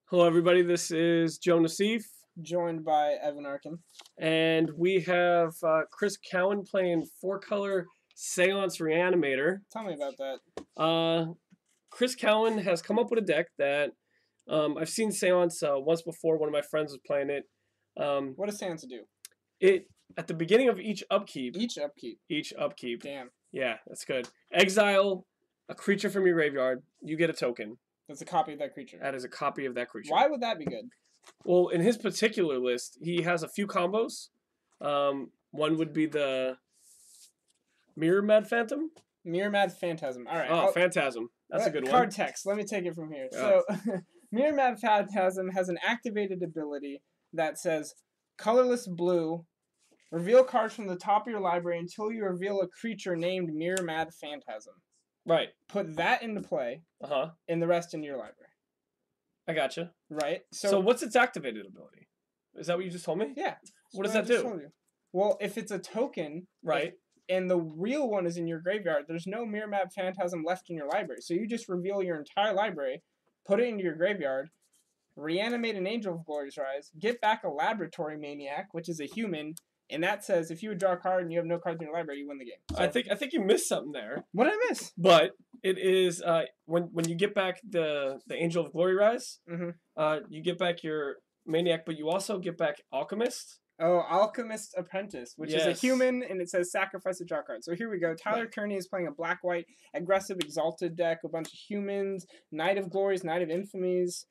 Hello, everybody. This is Joe Naseef, Joined by Evan Arkin. and we have Chris Cowan playing 4-color Seance Reanimator. Tell me about that. Chris Cowan has come up with a deck that I've seen Seance once before. One of my friends was playing it. What does Seance do? It at the beginning of each upkeep. Each upkeep. Damn. Yeah, that's good. Exile a creature from your graveyard. You get a token. That's a copy of that creature. That is a copy of that creature. Why would that be good? Well, in his particular list, he has a few combos. One would be the Mirror Mad Phantom. Mirror Mad Phantasm. All right. Oh, Phantasm. That's a good one. Card text. Let me take it from here. So, Mirror Mad Phantasm has an activated ability that says, colorless blue, reveal cards from the top of your library until you reveal a creature named Mirror Mad Phantasm. Right. Put that into play. And the rest in your library. I gotcha. Right. So what's its activated ability? Is that what you just told me? Yeah. What does that do? Well, if it's a token, right, and the real one is in your graveyard, there's no Mirror Mad Phantasm left in your library. So you just reveal your entire library, put it into your graveyard, reanimate an Angel of Glory's Rise, get back a Laboratory Maniac, which is a human, and that says if you would draw a card and you have no cards in your library, you win the game. So, I think you missed something there. What did I miss? But it is when you get back the Angel of Glory Rise, you get back your Maniac, but you also get back Alchemist. Oh, Alchemist Apprentice, which is a human, and it says sacrifice a draw card. So here we go. Tyler Kearney is playing a black-white aggressive Exalted deck, a bunch of humans, Knight of Glories, Knight of Infamies,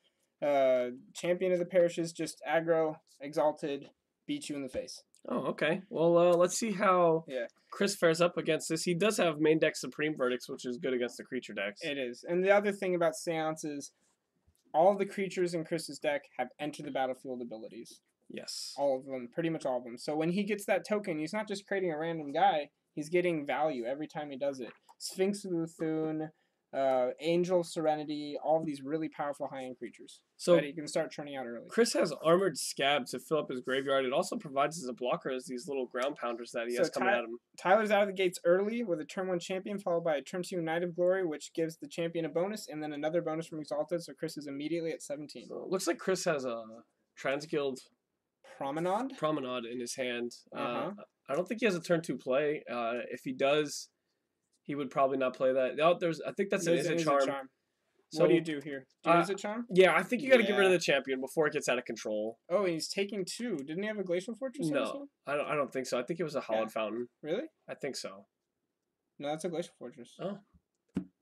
Champion of the Parishes, just aggro, Exalted, beat you in the face. Oh, okay. Well, let's see how Chris fares up against this. He does have main deck Supreme Verdicts, which is good against the creature decks. It is. And the other thing about Seance is all of the creatures in Chris's deck have enter the battlefield abilities. Yes. All of them. Pretty much all of them. So when he gets that token, he's not just creating a random guy. He's getting value every time he does it. Sphinx of Luthun, Angel of Serenity, all of these really powerful high-end creatures that he can start churning out early. Chris has Armored Scab to fill up his graveyard. It also provides as a blocker as these little ground pounders that he has coming at him. Tyler's out of the gates early with a turn 1 champion followed by a turn 2 Knight of Glory, which gives the champion a bonus, and then another bonus from Exalted, so Chris is immediately at 17. So it looks like Chris has a Transguild Promenade in his hand. I don't think he has a turn 2 play. If he does, he would probably not play that. No, I think that's an Izzet Charm. So what do you do here? Do you Izzet Charm? Yeah, I think you got to get rid of the champion before it gets out of control. Oh, and he's taking 2. Didn't he have a Glacial Fortress? No, I don't think so. I think it was a Hallowed Fountain. Really? I think so. No, that's a Glacial Fortress. Oh.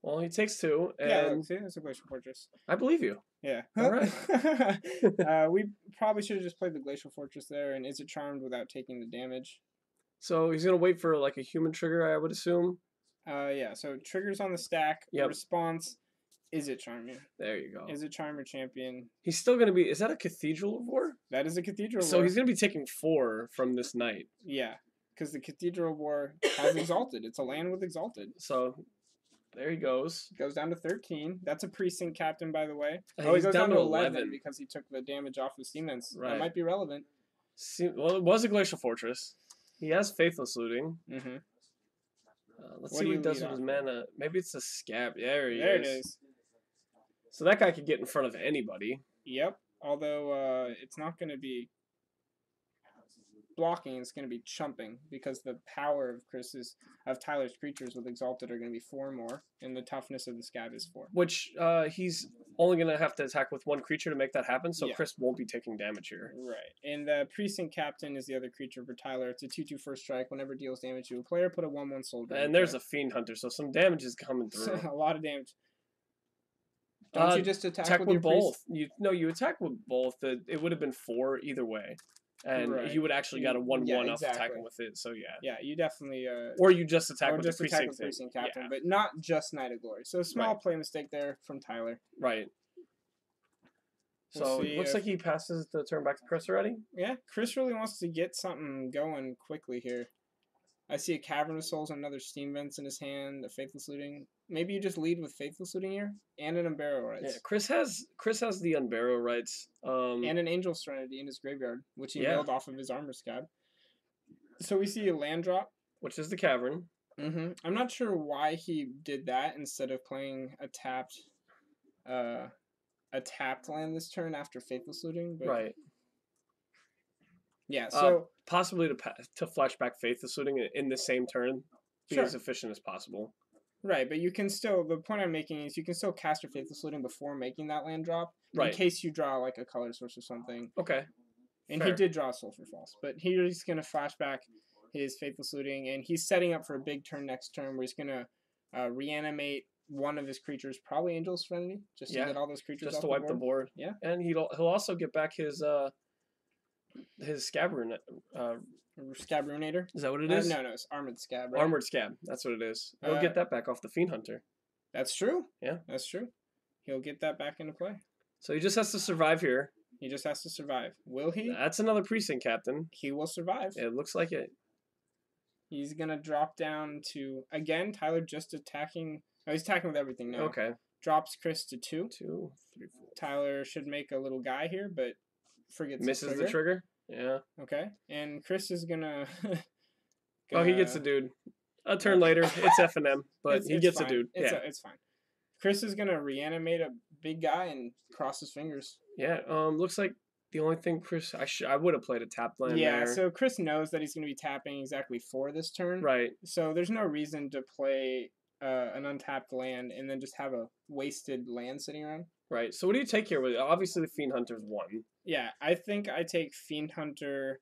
Well, he takes 2. And yeah, look, see, that's a Glacial Fortress. I believe you. Yeah. All right. We probably should have just played the Glacial Fortress there and Izzet Charmed without taking the damage. So he's going to wait for like a human trigger, I would assume. Yeah, so triggers on the stack, response, Izzet Charm you. There you go. Izzet Charm your champion. He's still going to be, is that a Cathedral of War? That is a Cathedral of War. So he's going to be taking 4 from this night. Yeah, because the Cathedral of War has Exalted. It's a land with Exalted. So there he goes. Goes down to 13. That's a Precinct Captain, by the way. Oh, he goes down to 11 because he took the damage off of Steam Vents. Right. That might be relevant. Well, it was a Glacial Fortress. He has Faithless Looting. Let's see what he does with his mana. Maybe it's a Scab. There it is. So that guy could get in front of anybody. Yep. Although it's not going to be blocking. It's going to be chumping because the power of Tyler's creatures with Exalted are going to be 4 more, and the toughness of the Scab is 4. Which he's only going to have to attack with 1 creature to make that happen, so Chris won't be taking damage here. Right. And the Precinct Captain is the other creature for Tyler. It's a 2/2 first strike. Whenever it deals damage to a player, put a 1/1 soldier. And there's a Fiend Hunter, so some damage is coming through. A lot of damage. Don't you just attack with both? You attack with both. It would have been 4 either way. And he would actually got a 1/1 off attacking with it, so yeah. Yeah, you definitely... or you just attack with the Precinct Captain, but not just Knight of Glory. So a small play mistake there from Tyler. Right. So it looks like he passes the turn back to Chris already? Yeah, Chris really wants to get something going quickly here. I see a Cavern of Souls and another Steam Vents in his hand, a Faithless Looting. Maybe you just lead with Faithless Looting here and an Unbarrow Rights. Yeah, Chris has the Unbarrow Rights. And an Angel Serenity in his graveyard, which he milled off of his Armor Scab. So we see a land drop. Which is the Cavern. I'm not sure why he did that instead of playing a tapped a tapped land this turn after Faithless Looting. But right. Yeah, so possibly to flashback Faithless Looting in the same turn, be as efficient as possible. Right, but you can still. The point I'm making is you can still cast your Faithless Looting before making that land drop, in case you draw like a color source or something. Okay. And he did draw Sulfur Falls, but he's gonna flashback his Faithless Looting, and he's setting up for a big turn next turn where he's gonna reanimate one of his creatures, probably Angel's Serenity, just to get all those creatures just off to wipe the board. Yeah, and he'll also get back his Scab Scabrunator. Is that what it is? No, it's Armored Scab. Right? Armored Scab. That's what it is. He'll get that back off the Fiend Hunter. That's true. Yeah, that's true. He'll get that back into play. So he just has to survive here. He just has to survive. Will he? That's another precinct captain. He will survive. It looks like it. He's gonna drop down to again. Tyler just attacking. Oh, he's attacking with everything now. Okay. Drops Chris to 2. 2, 3, 4. Tyler should make a little guy here, but misses the trigger. Yeah. Okay. And Chris is gonna. Oh, he gets a dude. A turn later, it's FNM, but he gets fine. a dude. It's fine. Chris is gonna reanimate a big guy and cross his fingers. Yeah. Looks like the only thing Chris, I would have played a tap land. Yeah. So Chris knows that he's gonna be tapping exactly for this turn. Right. So there's no reason to play an untapped land and then just have a wasted land sitting around. Right. So what do you take here? Obviously, the Fiend Hunter's 1. Yeah, I think I take Fiend Hunter,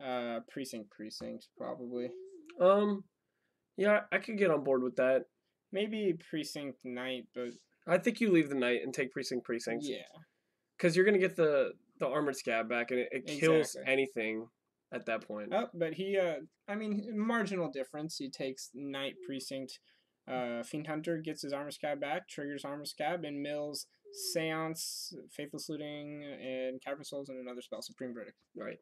Precinct probably. Yeah, I could get on board with that. Maybe Precinct Knight, but I think you leave the Knight and take Precinct. Yeah. Because you're gonna get the Armored Scab back, and it kills anything at that point. Oh, but he, marginal difference. He takes Knight Precinct. Fiend Hunter gets his Armor Scab back, triggers Armor Scab, and mills Seance, Faithless Looting, and Cavern Souls, and another spell, Supreme Verdict. Right.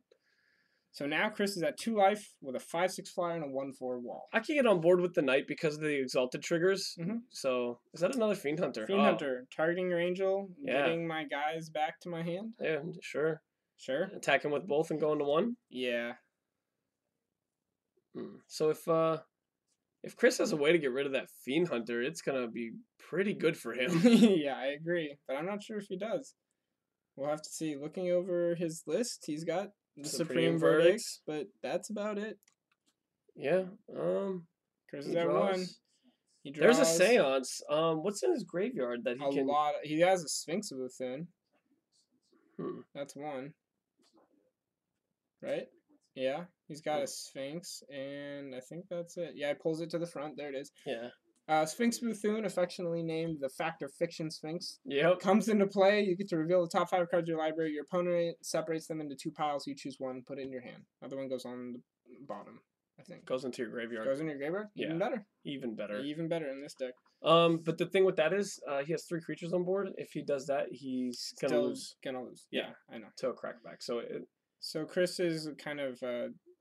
So now Chris is at 2 life with a 5/6 flyer and a 1/4 wall. I can get on board with the Knight because of the Exalted triggers. Mm-hmm. So is that another Fiend Hunter? Fiend Hunter, targeting your Angel, getting my guys back to my hand. Yeah, sure. Sure. Attacking with both and going to 1. Yeah. So if Chris has a way to get rid of that Fiend Hunter, it's gonna be pretty good for him. Yeah, I agree, but I'm not sure if he does. We'll have to see. Looking over his list, he's got the Supreme Verdict, but that's about it. Yeah. Chris is at 1. He draws. There's a Seance. What's in his graveyard that he can? He has a Sphinx of Bethune. That's 1. Right? Yeah, he's got a Sphinx, and I think that's it. Yeah, he pulls it to the front. There it is. Yeah. Sphinx Bethune, affectionately named the Factor Fiction Sphinx. Yep. Comes into play. You get to reveal the top 5 cards of your library. Your opponent separates them into 2 piles. You choose one, put it in your hand. Other one goes on the bottom, I think. Goes into your graveyard. Goes in your graveyard? Yeah. Even better. Even better. Even better in this deck. But the thing with that is, he has 3 creatures on board. If he does that, he's gonna lose. Gonna lose. Yeah, I know. To a crackback. So Chris is kind of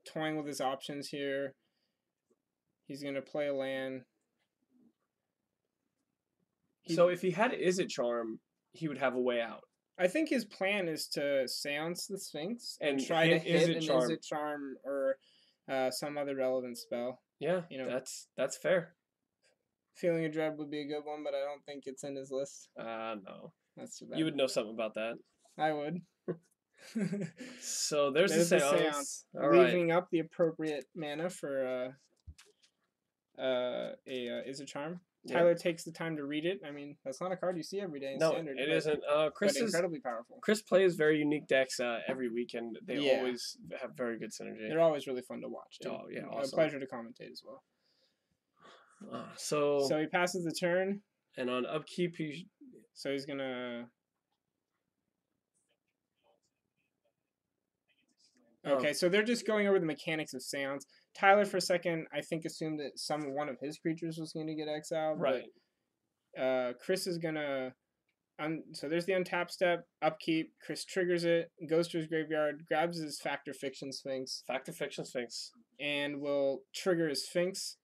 toying with his options here. He's gonna play a land. So if he had Izzet Charm, he would have a way out. I think his plan is to Seance the Sphinx and try to hit an Izzet Charm or some other relevant spell. Yeah, that's fair. Feeling of Dread would be a good one, but I don't think it's in his list. No. That's too bad. You would know something about that. I would. So there's the Seance. All leaving up the appropriate mana for Izzet Charm. Tyler takes the time to read it. I mean, that's not a card you see every day in Standard. No, it isn't. Chris is incredibly powerful. Chris plays very unique decks every week, and they always have very good synergy. They're always really fun to watch. Too. Oh, yeah, awesome. A pleasure to commentate as well. So he passes the turn. And on upkeep, he's going to... Okay, so they're just going over the mechanics of Seance. Tyler, for a second, I think assumed that one of his creatures was going to get exiled. Right. But, Chris is going to... so there's the untap step, upkeep. Chris triggers it, goes to his graveyard, grabs his Factor Fiction Sphinx. And will trigger his Sphinx.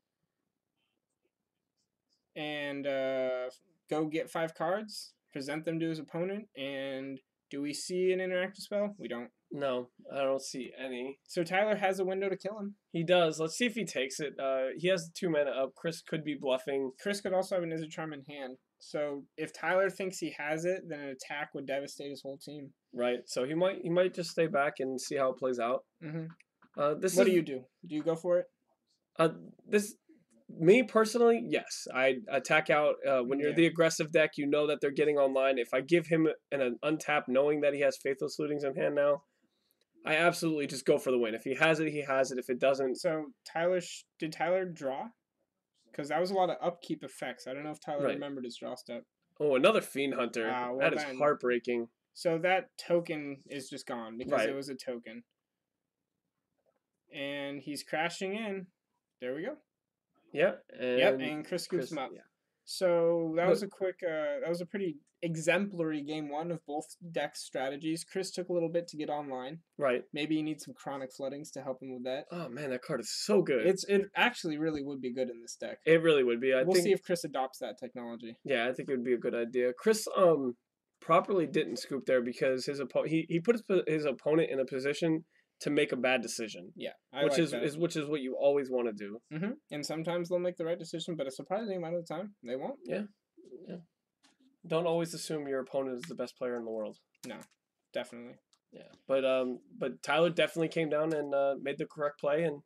And go get 5 cards, present them to his opponent, and do we see an interactive spell? We don't. No. I don't see any. So Tyler has a window to kill him. He does. Let's see if he takes it. He has 2 mana up. Chris could be bluffing. Chris could also have an Izzet Charm in hand. So if Tyler thinks he has it, then an attack would devastate his whole team. Right. So he might just stay back and see how it plays out. Mm-hmm. What do you do? Do you go for it? Me personally, yes. I attack out when you're the aggressive deck. You know that they're getting online. If I give him an untap, knowing that he has Faithless Lootings in hand now, I absolutely just go for the win. If he has it, he has it. If it doesn't, so did Tyler draw? Because that was a lot of upkeep effects. I don't know if Tyler remembered his draw step. Oh, another Fiend Hunter. That is heartbreaking. So that token is just gone because it was a token. And he's crashing in. There we go. Yeah. And Chris scoops him up. Yeah. So that was a pretty exemplary game 1 of both decks' strategies. Chris took a little bit to get online. Right. Maybe he needs some Chronic Floodings to help him with that. Oh man, that card is so good. It actually really would be good in this deck. It really would be. We'll see if Chris adopts that technology. Yeah, I think it would be a good idea. Chris properly didn't scoop there because he put his opponent in a position to make a bad decision. Yeah, which is what you always want to do. Mm-hmm. And sometimes they'll make the right decision, but a surprising amount of the time they won't. Yeah. Don't always assume your opponent is the best player in the world. No, definitely. Yeah, but Tyler definitely came down and made the correct play and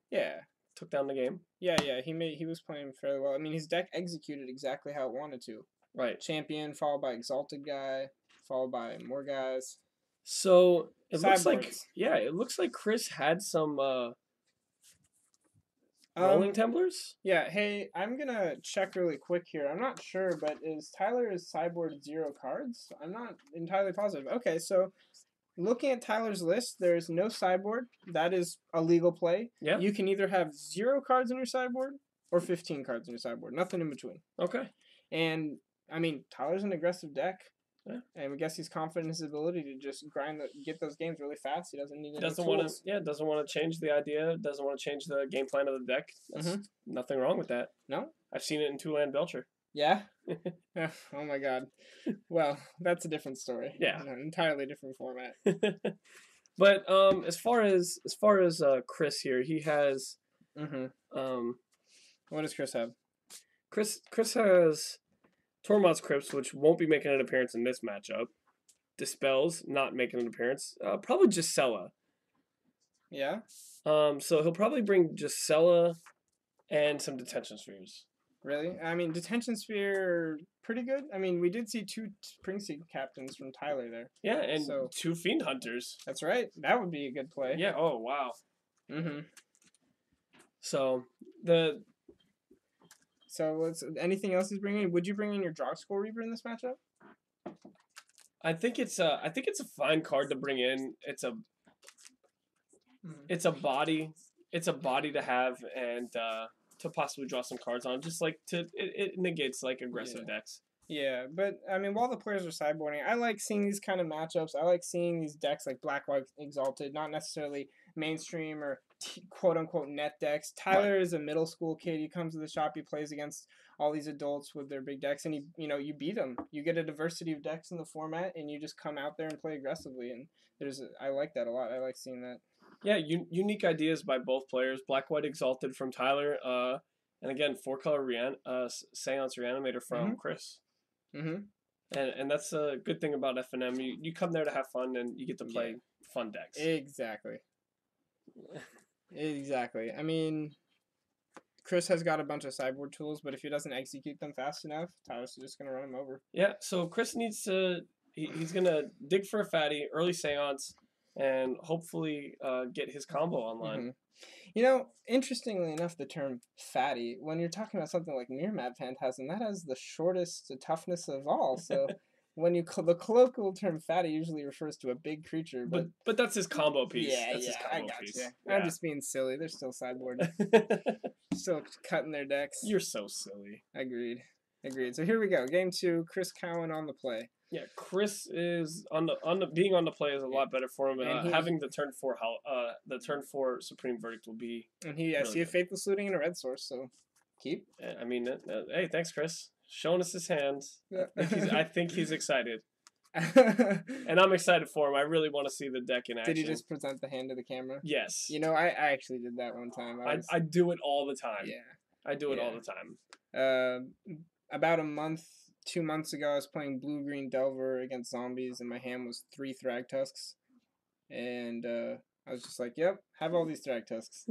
took down the game. Yeah, he was playing fairly well. I mean, his deck executed exactly how it wanted to. Right. Champion followed by Exalted guy, followed by more guys. So it looks like Chris had some rolling temblers. Yeah, hey, I'm gonna check really quick here. I'm not sure, but is Tyler's sideboard 0 cards? I'm not entirely positive. Okay, so looking at Tyler's list, there's no sideboard. That is a legal play. Yeah. You can either have 0 cards in your sideboard or 15 cards in your sideboard. Nothing in between. Okay. And I mean, Tyler's an aggressive deck. Yeah. And I guess he's confident in his ability to just get those games really fast. He doesn't need any doesn't want to change the idea. Doesn't want to change the game plan of the deck. That's nothing wrong with that. No, I've seen it in 2-land Belcher. Yeah. Oh my God. Well, that's a different story. Yeah, an entirely different format. But as far as Chris here, he has. What does Chris have? Chris has Tormod's Crypts, which won't be making an appearance in this matchup. Dispels, not making an appearance. Probably Gisela. Yeah. So he'll probably bring Gisela and some Detention Spheres. Really? I mean, Detention Sphere, pretty good. I mean, we did see 2 Springseed captains from Tyler there. Yeah, and 2 Fiend Hunters. That's right. That would be a good play. Yeah. Oh, wow. So anything else he's bringing? Would you bring in your Drog Score Reaper in this matchup? I think it's a fine card to bring in. It's a body to have and to possibly draw some cards on. Just like it negates like aggressive decks. Yeah, but I mean, while the players are sideboarding, I like seeing these kind of matchups. I like seeing these decks like Black White Exalted, not necessarily mainstream or quote unquote net decks. Tyler is a middle school kid. He comes to the shop, he plays against all these adults with their big decks, and you beat them. You get a diversity of decks in the format, and you just come out there and play aggressively. And I like that a lot. I like seeing that. Yeah, unique ideas by both players. Black White Exalted from Tyler, and again 4-color Seance Reanimator from Chris. And that's a good thing about FNM. You come there to have fun, and you get to play fun decks. Exactly. I mean, Chris has got a bunch of sideboard tools, but if he doesn't execute them fast enough, Tyler's just going to run him over. Yeah, so Chris needs to... He's going to dig for a fatty, early Seance, and hopefully get his combo online. Interestingly enough, the term fatty, when you're talking about something like Mirror Map Phantasm, that has the shortest toughness of all. So when the colloquial term fatty usually refers to a big creature. But that's his combo piece. I got you. Yeah. I'm just being silly. They're still sideboarding. Still cutting their decks. You're so silly. Agreed. So here we go. Game 2, Chris Cowan on the play. Yeah, Chris is being on the play is a lot better for him. Having the turn 4 Supreme Verdict will be. And I see a Faithless Looting and a red source, so keep. I mean, hey, thanks, Chris, showing us his hands. I think he's excited. And I'm excited for him. I really want to see the deck in action. Did he just present the hand to the camera? Yes. You know, I actually did that one time. I do it all the time. Yeah. I do it all the time. About 2 months ago, I was playing Blue-Green Delver against zombies, and my hand was 3 Thragtusks. And I was just like, yep, have all these Thragtusks.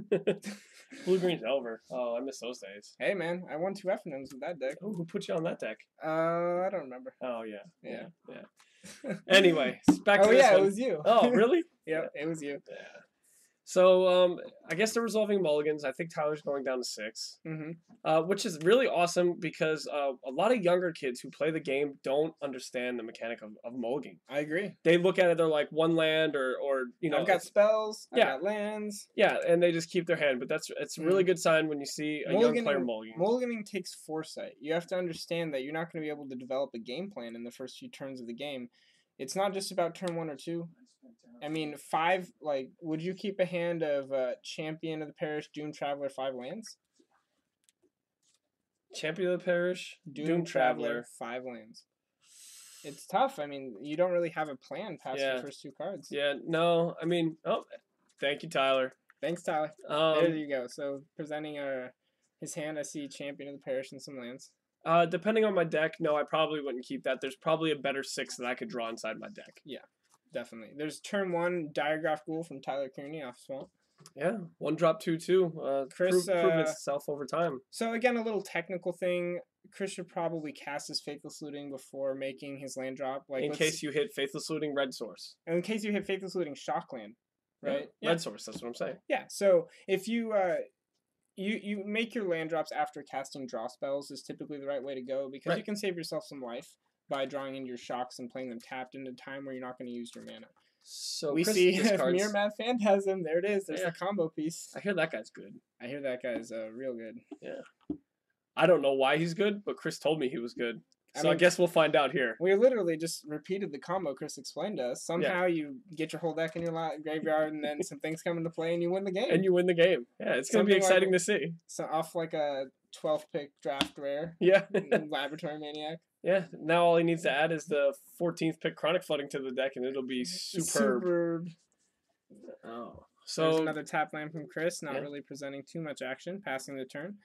Blue-Green Delver. Oh, I miss those days. Hey, man, I won 2 FNMs with that deck. Oh, who put you on that deck? I don't remember. Oh, yeah. Anyway, back to this one. It was you. Oh, really? Yep, it was you. Yeah. So, I guess they're resolving mulligans. I think Tyler's going down to 6, which is really awesome because a lot of younger kids who play the game don't understand the mechanic of mulligan. I agree. They look at it, they're like 1 land or I've got spells, I've got lands. Yeah, and they just keep their hand. But it's a really good sign when you see a young player mulligan. Mulliganing takes foresight. You have to understand that you're not going to be able to develop a game plan in the first few turns of the game. It's not just about turn 1 or 2. I mean, 5, would you keep a hand of Champion of the Parish, Doom Traveler, 5 lands? Champion of the Parish, Doom Traveler, 5 lands. It's tough. I mean, you don't really have a plan past the first 2 cards. Yeah, no. I mean, thank you, Tyler. Thanks, Tyler. There you go. So, presenting his hand, I see Champion of the Parish and some lands. Depending on my deck, no, I probably wouldn't keep that. There's probably a better 6 that I could draw inside my deck. Yeah. Definitely. There's turn 1 Diagraph Ghoul from Tyler Kearney off Swamp. Yeah, 1-drop 2/2. Chris proved itself over time. So again, a little technical thing. Chris should probably cast his Faithless Looting before making his land drop. In case you hit Faithless Looting Red Source. In case you hit Faithless Looting Shockland, right? Yeah. Red Source. That's what I'm saying. Yeah. So if you you make your land drops after casting draw spells is typically the right way to go because you can save yourself some life by drawing in your shocks and playing them tapped into time where you're not going to use your mana. So we see Mirror Map Phantasm. There it is. There's the combo piece. I hear that guy's good. I hear that guy's real good. Yeah. I don't know why he's good, but Chris told me he was good. So I guess we'll find out here. We literally just repeated the combo Chris explained to us. Somehow you get your whole deck in your graveyard, and then some things come into play, and you win the game. Yeah, it's going to be exciting to see. So off like a 12th pick draft rare. Yeah. Laboratory Maniac. Yeah, now all he needs to add is the 14th pick Chronic Flooding to the deck, and it'll be superb. Oh. So there's another tap land from Chris, not really presenting too much action, passing the turn.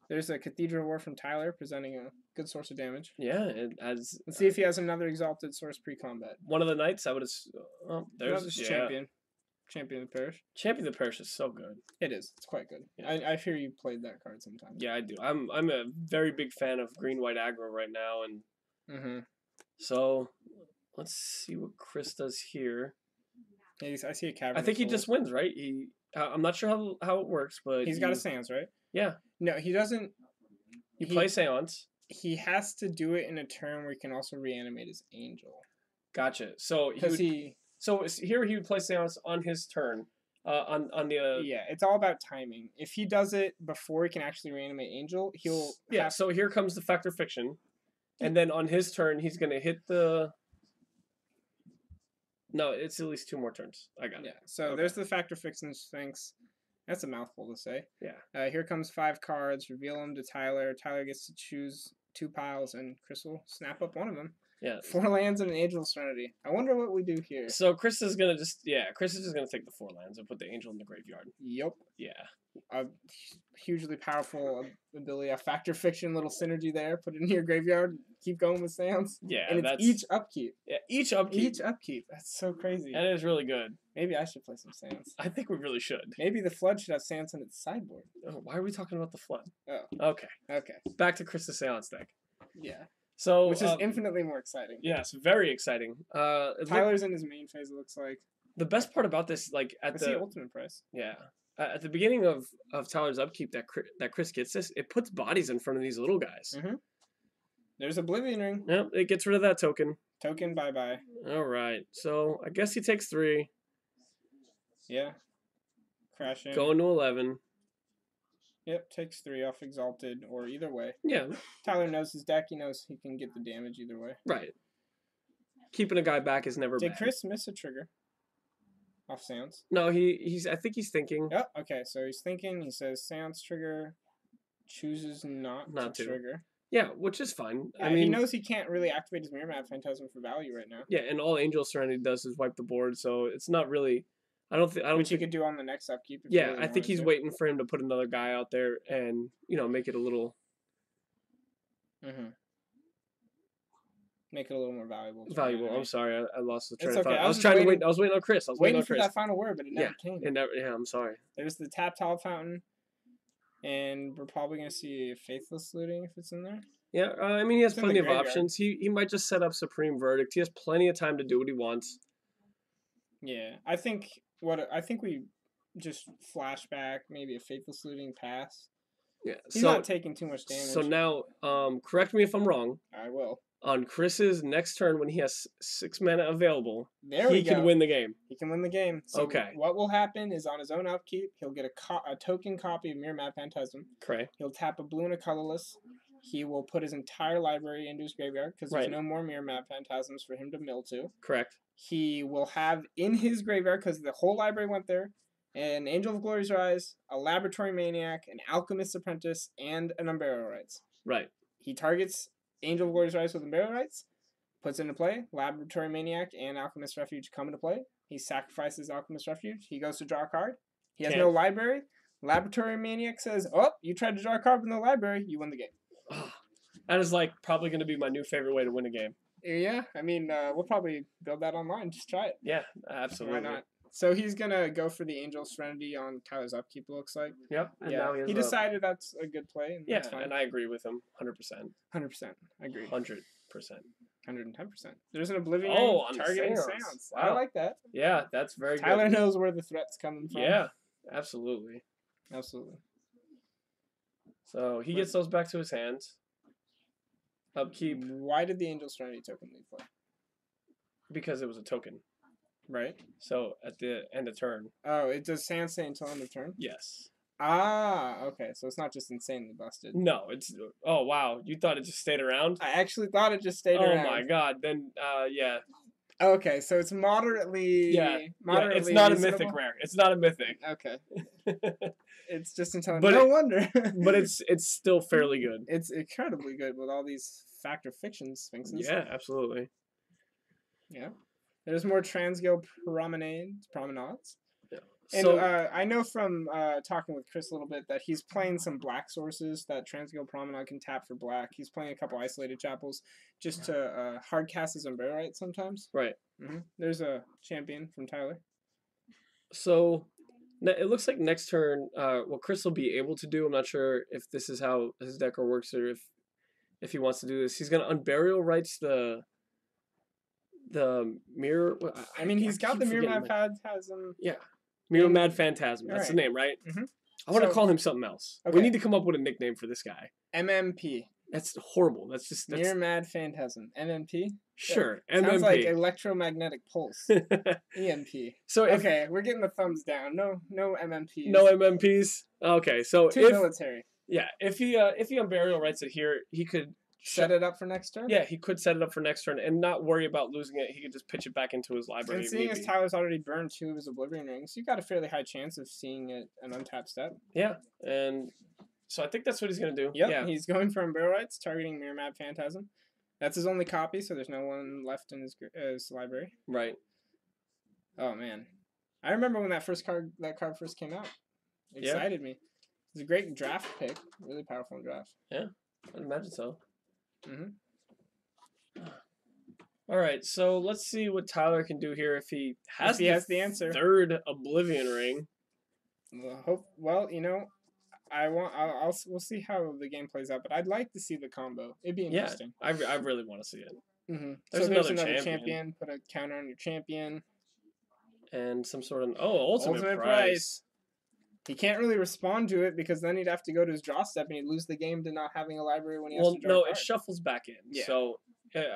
There's a Cathedral War from Tyler, presenting a good source of damage. Yeah, let's see if he has another Exalted Source pre-combat. One of the Knights, I would have... Oh, there's Champion. Champion of the Parish. Champion of the Parish is so good. It is. It's quite good. Yeah. I hear you played that card sometimes. Yeah, I do. I'm a very big fan of green-white aggro right now, and so let's see what Chris does here. Yeah, I see a Cavern. I think he just wins, right? I'm not sure how it works, but he's got a Seance, right? Yeah. No, he doesn't. He plays Seance. He has to do it in a turn where he can also reanimate his Angel. Gotcha. So So here he would play Seance on his turn. On the yeah, it's all about timing. If he does it before he can actually reanimate Angel, he'll So here comes the Factor Fiction, and then on his turn he's gonna hit the. No, it's at least 2 more turns. I got it. Yeah. So there's the Factor Fiction Sphinx. That's a mouthful to say. Yeah. Here comes 5 cards. Reveal them to Tyler. Tyler gets to choose 2 piles, and Chris will snap up one of them. Yeah. 4 lands and an Angel of Serenity. I wonder what we do here. So Chris is gonna just take the 4 lands and put the Angel in the graveyard. Yep. Yeah. A hugely powerful ability. A Factor Fiction little synergy there. Put it in your graveyard. Keep going with Seance. Yeah. And it's each upkeep. Yeah. Each upkeep. Each upkeep. That's so crazy. That is really good. Maybe I should play some Seance. I think we really should. Maybe the Flood should have Seance on its sideboard. Oh, why are we talking about the Flood? Oh. Okay. Back to Chris's Seance deck. Yeah. So, which is infinitely more exciting. Yes, very exciting. Tyler's in his main phase, it looks like. The best part about this, like at the ultimate price. Yeah. At the beginning of Tyler's upkeep that Chris gets this, it puts bodies in front of these little guys. There's Oblivion Ring. Yep, it gets rid of that token. Token, bye-bye. All right. So, I guess he takes 3. Yeah. Crashing. Going to 11. Yep, takes 3 off Exalted, or either way. Yeah. Tyler knows his deck. He knows he can get the damage either way. Right. Keeping a guy back is never bad. Did Chris miss a trigger? Off Seance? No, I think he's thinking. Oh, okay. So he's thinking. He says Seance trigger. Chooses not to trigger. Yeah, which is fine. Yeah, he knows he can't really activate his Mirror Map Phantasm for value right now. Yeah, and all Angel Serenity does is wipe the board, so it's not really. I don't think. Which he could do on the next upkeep. Yeah, I think he's waiting for him to put another guy out there and make it a little. Make it a little more valuable. I'm sorry, I lost the train of thought. I was trying to wait. I was waiting on Chris. I was waiting for that final word, but it never came. Yeah, I'm sorry. There's the Tap Tile Fountain, and we're probably gonna see a Faithless Looting if it's in there. Yeah, I mean he has plenty of options. He might just set up Supreme Verdict. He has plenty of time to do what he wants. Yeah, I think we just flashback maybe a Faithless Looting pass. Yeah, he's not taking too much damage. So now, correct me if I'm wrong. I will. On Chris's next turn, when he has 6 mana available, he can win the game. He can win the game. So okay. What will happen is on his own upkeep, he'll get a token copy of Mirror Map Phantasm. Correct. He'll tap a blue and a colorless. He will put his entire library into his graveyard because there's no more Mirror Map Phantasms for him to mill to. Correct. He will have in his graveyard, because the whole library went there, an Angel of Glory's Rise, a Laboratory Maniac, an Alchemist's Apprentice, and an Unburial Rites. Right. He targets Angel of Glory's Rise with Unburial Rites, puts into play, Laboratory Maniac and Alchemist's Refuge come into play. He sacrifices Alchemist's Refuge. He goes to draw a card. He has no library. Laboratory Maniac says, oh, you tried to draw a card from the library, you win the game. That is probably going to be my new favorite way to win a game. Yeah, I mean, we'll probably build that online. Just try it. Yeah, absolutely. Why not? So he's going to go for the Angel Serenity on Tyler's upkeep, it looks like. Yep. And yeah, now he decided that's a good play. And yeah, and I agree with him 100%. 100%. I agree. 100%. 110%. There's an Oblivion targeting Seance. Wow. I like that. Yeah, that's very good. Tyler knows where the threat's coming from. Yeah, absolutely. Absolutely. So he gets those back to his hands. Upkeep. Why did the Angel Serenity token leave play? Because it was a token. Right. So at the end of turn. Oh, it does Sans say until end of turn? Yes. Ah, okay. So it's not just insanely busted. No, it's. Oh, wow. You thought it just stayed around? I actually thought it just stayed around. Oh, my God. Then, yeah. Okay, so it's moderately. Yeah. It's not reasonable? A mythic rare. It's not a mythic. Okay. It's just until. No wonder. But it's still fairly good. It's incredibly good with all these Fact or Fiction Sphinxes. Yeah, absolutely. Yeah. There's more Transgale Promenades. Yeah. And so, I know from talking with Chris a little bit that he's playing some black sources that Transgale Promenade can tap for black. He's playing a couple Isolated Chapels just to hard cast his Umbrella Right sometimes. Right. Mm-hmm. There's a champion from Tyler. So it looks like next turn, what Chris will be able to do, I'm not sure if this is how his deck works or if he wants to do this. He's going to Unburial Rights the mirror. I mean, he's got the Mirror Map Phantasm. Yeah. Mirror Mad Phantasm. That's the name, right? Mm-hmm. I want to call him something else. Okay. We need to come up with a nickname for this guy. MMP. That's horrible. That's Mirror Mad Phantasm. MMP? Sure. MMP. Sounds like Electromagnetic Pulse. EMP. So we're getting the thumbs down. No MMPs. No MMPs? Okay, so Too military. Yeah, if he Unburial Rights it here, he could set it up for next turn? Yeah, he could set it up for next turn and not worry about losing it. He could just pitch it back into his library. And seeing as Tyler's already burned 2 of his Oblivion Rings, you've got a fairly high chance of seeing it an untapped step. Yeah, and so I think that's what he's going to do. Yep, yeah, he's going for Umbrella Rights, targeting Mirror Map Phantasm. That's his only copy, so there's no one left in his library. Right. Oh, man. I remember when that card first came out. It excited me. It was a great draft pick. Really powerful draft. Yeah, I'd imagine so. Mm-hmm. All right, so let's see what Tyler can do here if he has the answer. Third Oblivion Ring. Well, you know, we'll see how the game plays out, but I'd like to see the combo. It'd be interesting. Yeah, I really want to see it. Mm-hmm. There's another champion. Put a counter on your champion. And some sort of ultimate price. He can't really respond to it because then he'd have to go to his draw step and he'd lose the game to not having a library when he has to draw a card. It shuffles back in. Yeah. So,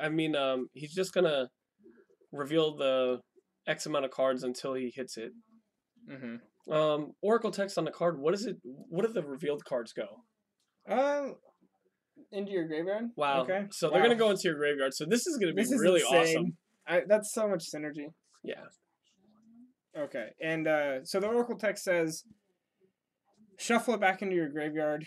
I mean, he's just going to reveal the X amount of cards until he hits it. Mm-hmm. Oracle text on the card, what is it? What do the revealed cards go? Into your graveyard. Wow. Okay. So they're going to go into your graveyard. So this is going to be really awesome. That's so much synergy. Yeah. Okay. And so the Oracle text says, shuffle it back into your graveyard.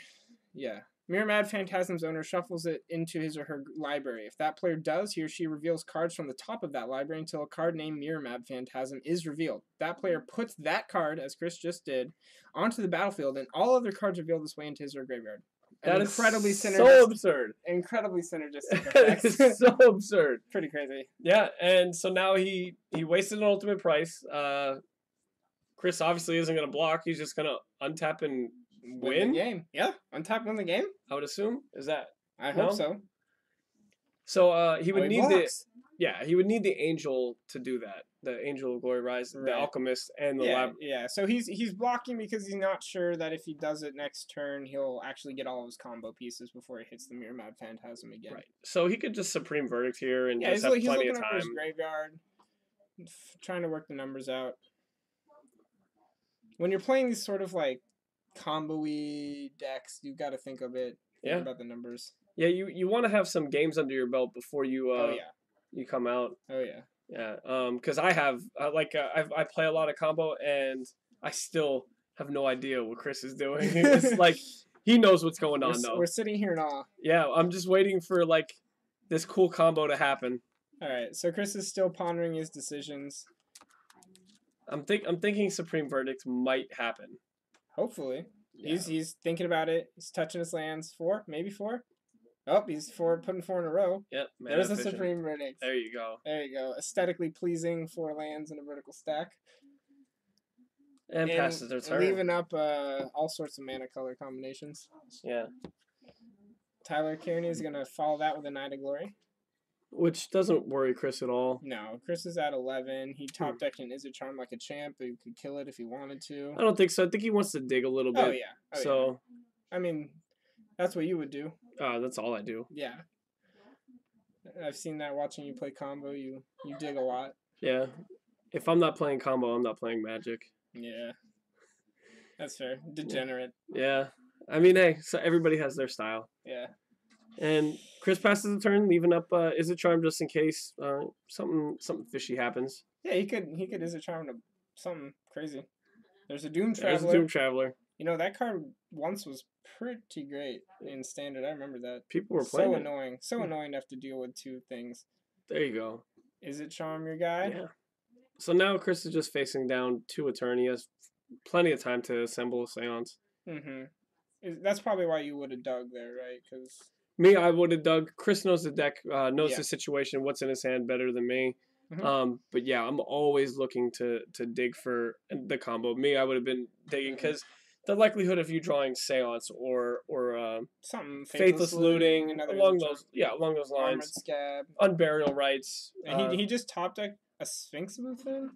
Yeah. Mirror Mad Phantasm's owner shuffles it into his or her library. If that player does, he or she reveals cards from the top of that library until a card named Mirror Mad Phantasm is revealed. That player puts that card, as Chris just did, onto the battlefield, and all other cards revealed this way into his or her graveyard. That is so absurd. Incredibly synergistic effects. It's so absurd. Pretty crazy. Yeah, and so now he wasted an ultimate price. Chris obviously isn't going to block. He's just going to untap and win the game. Yeah, untap, win the game. I would assume. Is that? I hope so. So he would need he would need the Angel to do that. The Angel of Glory Rise, the Alchemist, and the Lab. Yeah, so he's blocking because he's not sure that if he does it next turn, he'll actually get all of his combo pieces before he hits the Mirror Mad Phantasm again. Right. So he could just Supreme Verdict here and just have plenty of time. For his graveyard, trying to work the numbers out. When you're playing these sort of like combo-y decks, you've got to think a bit about the numbers. Yeah, you want to have some games under your belt before you you come out. Oh yeah. Yeah, because I play a lot of combo and I still have no idea what Chris is doing. It's like he knows what's going on though. We're sitting here in awe. Yeah, I'm just waiting for like this cool combo to happen. All right, so Chris is still pondering his decisions. I'm thinking Supreme Verdict might happen. Hopefully, he's thinking about it. He's touching his lands. Maybe four. Oh, he's putting 4 in a row. Yep. There's a Supreme Verdict. There you go. There you go. Aesthetically pleasing 4 lands in a vertical stack. And passes their turn. Leaving up all sorts of mana color combinations. Yeah. Tyler Kearney is going to follow that with a Knight of Glory. Which doesn't worry Chris at all. No, Chris is at 11. He top decked an Izzet Charm like a champ, but he could kill it if he wanted to. I don't think so. I think he wants to dig a little bit. Oh, yeah. I mean, that's what you would do. That's all I do. Yeah. I've seen that watching you play combo. You dig a lot. Yeah. If I'm not playing combo, I'm not playing Magic. Yeah. That's fair. Degenerate. Yeah. I mean, hey, so everybody has their style. Yeah. And Chris passes the turn, leaving up Izzet Charm just in case something fishy happens. Yeah, he could Izzet Charm to something crazy. There's a Doom Traveler. There's a Doom Traveler. You know, that card once was pretty great in Standard. I remember that. People were playing so annoying. So annoying to have to deal with 2 things. There you go. Izzet Charm your guy? Yeah. So now Chris is just facing down 2 a turn. He has plenty of time to assemble a Seance. Mm-hmm. That's probably why you would have dug there, right? Because me, I would have dug. Chris knows the deck, knows the situation, what's in his hand better than me. Mm-hmm. But yeah, I'm always looking to dig for the combo. Me, I would have been digging because the likelihood of you drawing Seance or something Faithless Looting along those lines, Armored Scab, Unburial Rights. He just top decked a Sphinx Booth in.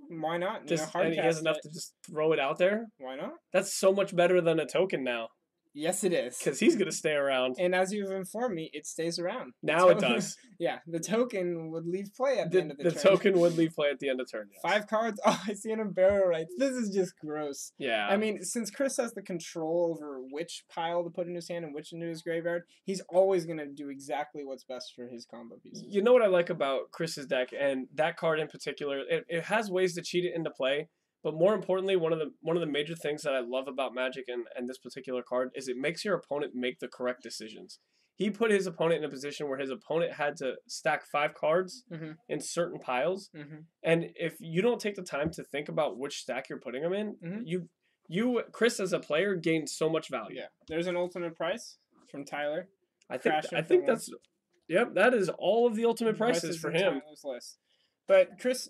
Why not? And he has enough to just throw it out there. Why not? That's so much better than a token now. Yes, it is. Because he's going to stay around. And as you've informed me, it stays around. Now it does. Yeah, the token would leave play at the end of the turn. The token would leave play at the end of turn, yes. 5 cards? Oh, I see an Unburial Rights. This is just gross. Yeah. I mean, since Chris has the control over which pile to put in his hand and which into his graveyard, he's always going to do exactly what's best for his combo pieces. You know what I like about Chris's deck, and that card in particular, it has ways to cheat it into play. But more importantly, one of the major things that I love about Magic and this particular card is it makes your opponent make the correct decisions. He put his opponent in a position where his opponent had to stack 5 cards in certain piles. And if you don't take the time to think about which stack you're putting them in, you Chris as a player gained so much value. Yeah. There's an ultimate price from Tyler. I think that's that is all of the ultimate prices for him. List. But Chris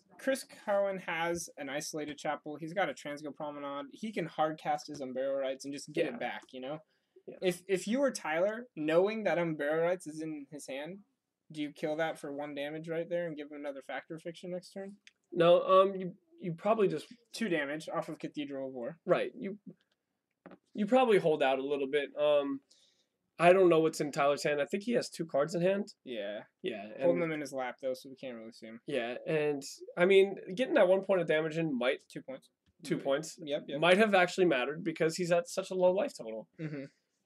Cowan has an isolated chapel. He's got a Transgo Promenade. He can hard cast his Unburial Rights and just get it back, you know? Yeah. If you were Tyler, knowing that Unburial Rights is in his hand, do you kill that for 1 damage right there and give him another Factor Fiction next turn? No, you probably just 2 damage off of Cathedral of War. Right. You probably hold out a little bit. I don't know what's in Tyler's hand. I think he has 2 cards in hand. Yeah. Yeah. Holding them in his lap, though, so we can't really see him. Yeah, and, I mean, getting that 1 point of damage in might... 2 points. 2 points. Yep. Might have actually mattered because he's at such a low life total.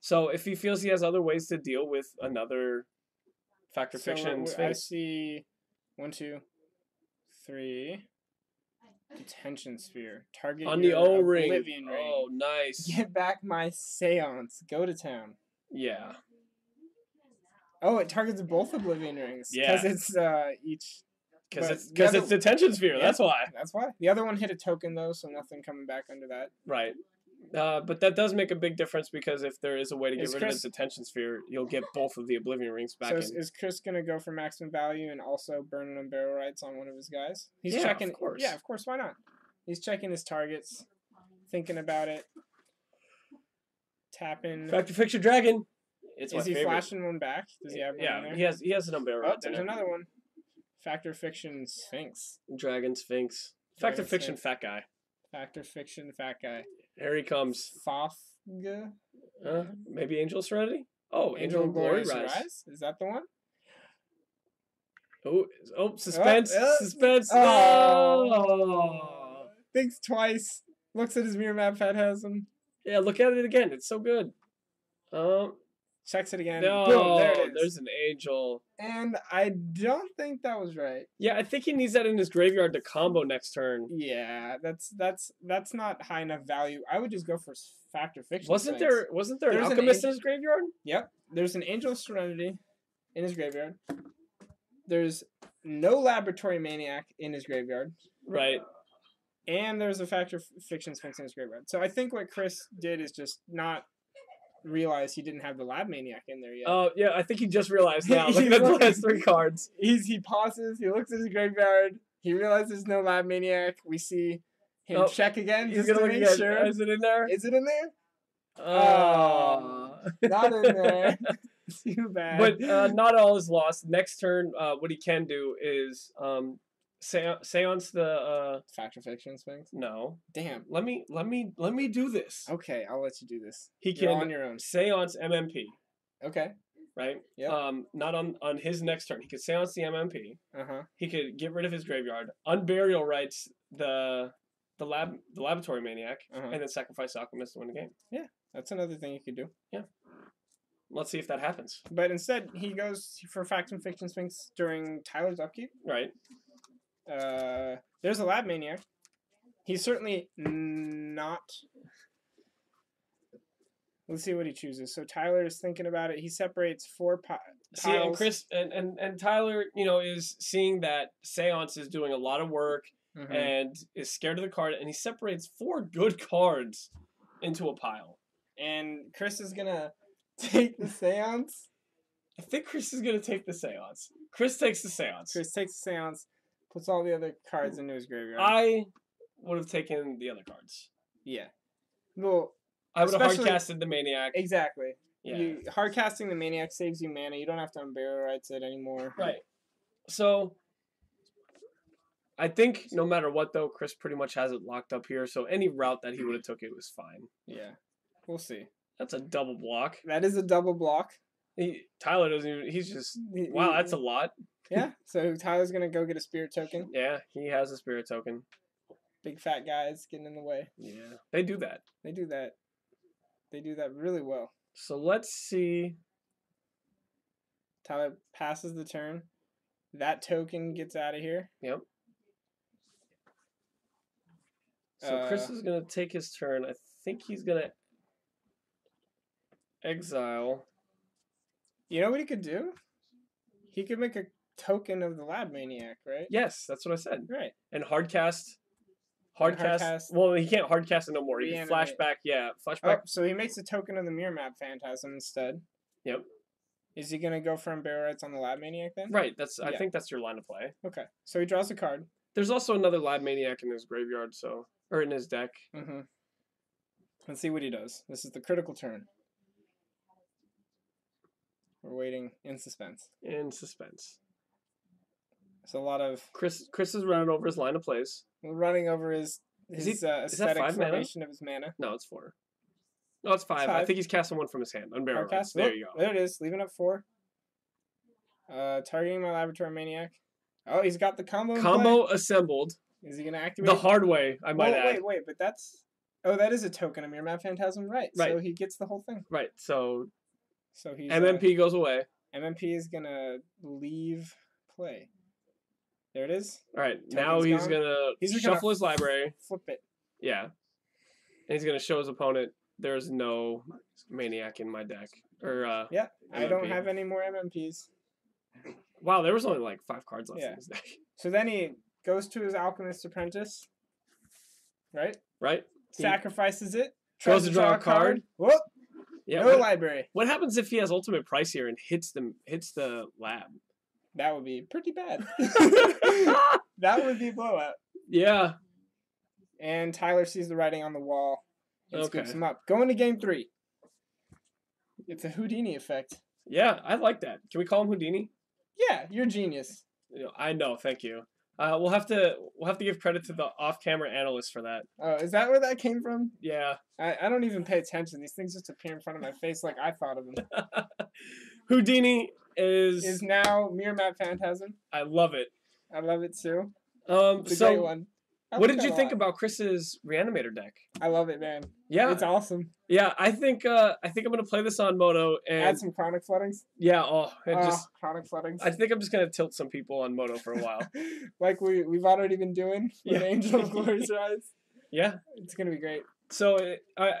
So if he feels he has other ways to deal with another Factor Fiction space... I see 1, 2, 3... Detention Sphere. Target on the O-ring. Oblivion ring. Oh, nice. Get back my Seance. Go to town. Yeah. Oh, it targets both Oblivion rings. Yeah. Because it's each... Because it's Detention Sphere. Yeah, that's why. That's why. The other one hit a token, though, so nothing coming back under that. Right. But that does make a big difference because if there is a way to get rid of the Detention Sphere, you'll get both of the Oblivion rings back. So is Chris going to go for maximum value and also burn an Unbarrel Rights on one of his guys? He's checking. Of course. Yeah, of course. Why not? He's checking his targets, thinking about it. Tapping. Factor Fiction Dragon. Is he flashing one back? Does he have one in there? he has an Unbarrel Rights. Oh, there's another one. Factor Fiction Sphinx. Dragon Sphinx. Factor Fiction Fat Guy. Factor Fiction Fat Guy. Here he comes. Fafga? Maybe Angel Serenity? Oh, Angel Glory Rise. Is that the one? Oh, suspense. Suspense. Oh. Thinks twice. Looks at his mirror map Phantasm. Yeah, look at it again. It's so good. Checks it again. No, boom, there it is. There's an Angel. And I don't think that was right. Yeah, I think he needs that in his graveyard to combo next turn. Yeah, that's not high enough value. I would just go for Factor Fiction. Wasn't there an Alchemist in his graveyard? Yep. There's an Angel Serenity in his graveyard. There's no Laboratory Maniac in his graveyard. Right. And there's a Factor Fiction Sphinx in his graveyard. So I think what Chris did is just not realize he didn't have the Lab Maniac in there yet. Oh, yeah, I think he just realized now. Look at the last 3 cards. He pauses, he looks at his graveyard, he realizes there's no Lab Maniac. We see him check again. He's going to look again. Sure. Is it in there? Is it in there? Oh, not in there. Too bad. But not all is lost. Next turn, what he can do is seance the Factor Fiction Sphinx. No. Damn. Let me do this. Okay, I'll let you do this. You're on your own. Seance MMP. Okay. Right. Yeah. Not on his next turn. He could seance the MMP. Uh-huh. He could get rid of his graveyard, unburial rights the Laboratory Maniac, and then sacrifice Alchemist to win the game. Yeah, that's another thing you could do. Yeah. Let's see if that happens. But instead, he goes for Factor Fiction Sphinx during Tyler's upkeep. Right. There's a Lab Maniac. He's certainly not. Let's see what he chooses. So Tyler is thinking about it. He separates 4 piles. See, and Chris and Tyler, is seeing that Seance is doing a lot of work and is scared of the card, and he separates 4 good cards into a pile. And Chris is gonna take the Seance. I think Chris is gonna take the Seance. Chris takes the Seance. Chris takes the Seance. Puts all the other cards into his graveyard. I would have taken the other cards. Yeah. Well, I would have hard-casted the Maniac. Exactly. Yeah. Hard-casting the Maniac saves you mana. You don't have to Unbarrel Rights it anymore. Right. So, I think no matter what, though, Chris pretty much has it locked up here. So, any route that he would have took, it was fine. Yeah. We'll see. That's a double block. That is a double block. Tyler doesn't even... He's just... Wow, that's a lot. Yeah, so Tyler's going to go get a Spirit Token. Yeah, he has a Spirit Token. Big fat guys getting in the way. Yeah, they do that. They do that. They do that really well. So let's see. Tyler passes the turn. That token gets out of here. Yep. So Chris is going to take his turn. I think he's going to exile. You know what he could do? He could make a token of the Lab Maniac, right? Yes, that's what I said. Right. And hardcast. Well, he can't hardcast it no more. He can flashback. Yeah, flashback. Oh, so he makes a token of the Mirror Map Phantasm instead. Yep. Is he gonna go for Unbarrel Rights on the Lab Maniac then? Right. I think that's your line of play. Okay. So he draws a card. There's also another Lab Maniac in his graveyard, or in his deck. Mm-hmm. Let's see what he does. This is the critical turn. We're waiting in suspense. In suspense. So a lot of Chris is running over his line of plays. Running over his aesthetic formation of his mana. No, it's 4. No, it's 5. I think he's casting 1 from his hand. Unbarrel Rights. There you go. There it is. Leaving up 4. Targeting my Laboratory Maniac. Oh, he's got the combo. Combo assembled. Is he gonna activate the hard way? I might add. Wait, but that's. Oh, that is a token of Mirror Map Phantasm, right? So he gets the whole thing. Right. So he's MMP goes away. MMP is gonna leave play. There it is. All right, Token's now he's gone. gonna shuffle his library. Flip it. Yeah, and he's gonna show his opponent. There's no Maniac in my deck. Or yeah, MMP. I don't have any more MMPs. Wow, there was only like 5 cards left in his deck. So then he goes to his Alchemist Apprentice. Right. Sacrifices it. Goes to draw a card. Whoop. Yeah. No library. What happens if he has Ultimate Price here and hits the lab? That would be pretty bad. That would be blowout. Yeah. And Tyler sees the writing on the wall and scoops him up. Going to game 3. It's a Houdini effect. Yeah, I like that. Can we call him Houdini? Yeah, you're a genius. I know. Thank you. We'll have to give credit to the off-camera analyst for that. Oh, is that where that came from? Yeah. I don't even pay attention. These things just appear in front of my face like I thought of them. Houdini is now Mirror Map Phantasm. I love it. I love it too. It's a great one. What did you think about Chris's Reanimator deck? I love it, man. Yeah, it's awesome. Yeah, I think I'm gonna play this on Moto and add some Chronic Floodings. Yeah, Chronic Floodings. I think I'm just gonna tilt some people on Moto for a while, like we've already been doing with Angel of Glory's Rise. Yeah, it's gonna be great. So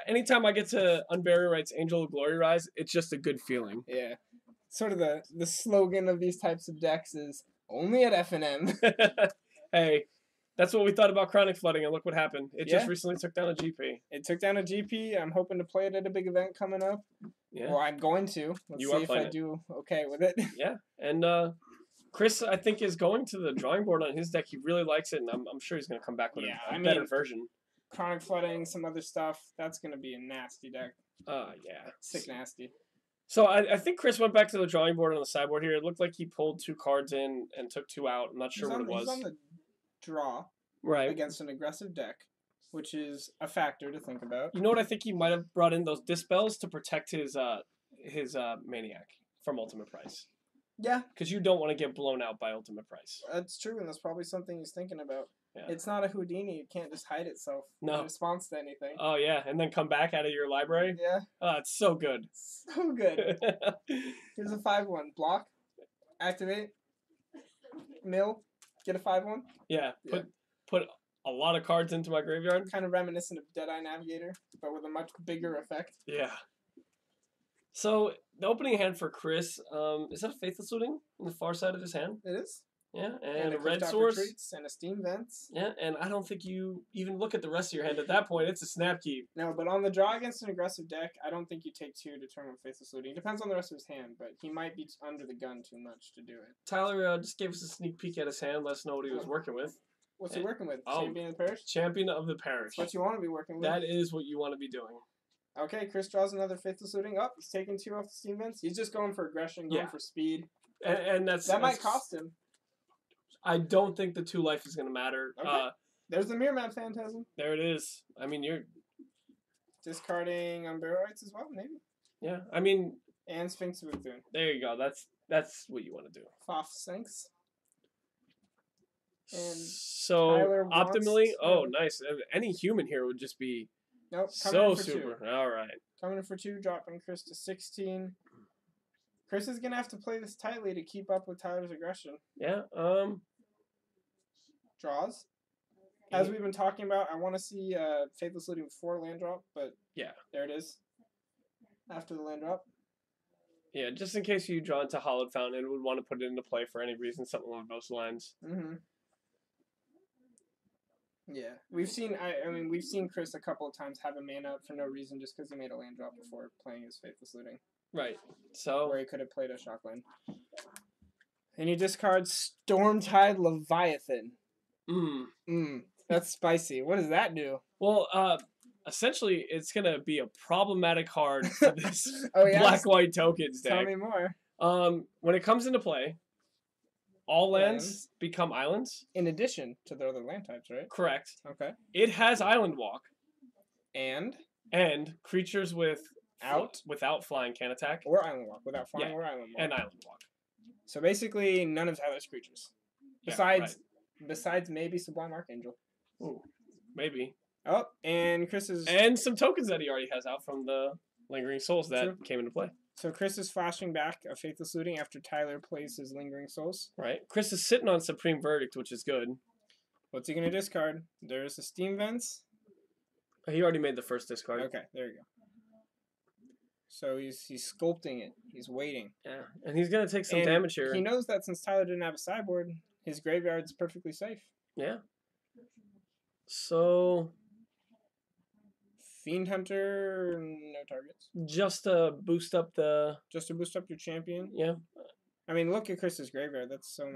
anytime I get to Unbury Right's Angel of Glory Rise, it's just a good feeling. Yeah, sort of the slogan of these types of decks is only at FNM. Hey. That's what we thought about Chronic Flooding, and look what happened. It just recently took down a GP. It took down a GP. I'm hoping to play it at a big event coming up. Yeah. Well, I'm going to. Let's see if I do okay with it. Yeah, and Chris, I think, is going to the drawing board on his deck. He really likes it, and I'm sure he's going to come back with a better version. Chronic Flooding, some other stuff. That's going to be a nasty deck. Yeah. Sick nasty. So I think Chris went back to the drawing board on the sideboard here. It looked like he pulled 2 cards in and took 2 out. I'm not sure what it was. He's on the draw against an aggressive deck, which is a factor to think about. You know what? I think he might have brought in those Dispels to protect his Maniac from Ultimate Price. Yeah. Because you don't want to get blown out by Ultimate Price. That's true, and that's probably something he's thinking about. Yeah. It's not a Houdini. It can't just hide itself in response to anything. Oh, yeah, and then come back out of your library? Yeah. Oh, it's so good. So good. Here's a 5-1. Block. Activate. Mill. Get a 5-1. Yeah. Put a lot of cards into my graveyard. Kind of reminiscent of Deadeye Navigator, but with a much bigger effect. Yeah. So, the opening hand for Chris, is that a Faithless Looting on the far side of his hand? It is. Yeah, and a red source. And a Steam Vents. Yeah, and I don't think you even look at the rest of your hand at that point. It's a snap keep. No, but on the draw against an aggressive deck, I don't think you take 2 to turn on Faithless Looting. It depends on the rest of his hand, but he might be under the gun too much to do it. Tyler just gave us a sneak peek at his hand. Let us know what he was working with. What's he working with? Champion of the Parish? Champion of the Parish. That's what you want to be working with. That is what you want to be doing. Okay, Chris draws another Faithless Looting. Oh, he's taking 2 off the Steam Vents. He's just going for aggression, going for speed. And that might cost him. I don't think the 2 life is going to matter. Okay. There's the Mirror Map Phantasm. There it is. I mean, you're discarding Unburials as well, maybe. Yeah, I mean, and Sphinx of Bethune. There you go. That's what you want to do. Foff Sphinx. And so optimally, nice. Any human here would just be so super. 2. All right. Coming in for 2, dropping Chris to 16. Chris is gonna have to play this tightly to keep up with Tyler's aggression. Yeah. Draws. As we've been talking about, I want to see Faithless Looting before land drop, but there it is. After the land drop. Yeah, just in case you draw into Hollowed Fountain and would want to put it into play for any reason, something along those lines. Mm-hmm. Yeah, we've seen. We've seen Chris a couple of times have a mana up for no reason, just because he made a land drop before playing his Faithless Looting. Right. So where he could have played a shock land. And he discards Stormtide Leviathan. That's spicy. What does that do? Well, essentially, it's gonna be a problematic card for this black-white tokens deck. Tell me more. When it comes into play, all lands become islands. In addition to the other land types, right? Correct. Okay. It has Island Walk. And creatures without flying can attack. Or Island Walk. Without flying or Island Walk. And Island Walk. So basically, none of Tyler's creatures. Besides maybe Sublime Archangel. Ooh, maybe. Oh, and Chris's... And some tokens that he already has out from the Lingering Souls that came into play. So Chris is flashing back a Faithless Looting after Tyler plays his Lingering Souls. Right. Chris is sitting on Supreme Verdict, which is good. What's he going to discard? There's the Steam Vents. He already made the first discard. Okay, there you go. So he's sculpting it. He's waiting. Yeah, and he's going to take some damage here. He knows that since Tyler didn't have a sideboard, his graveyard's perfectly safe. Yeah. So... Fiend Hunter, no targets. Just to boost up the... Just to boost up your champion? Yeah. I mean, look at Chris's graveyard. That's so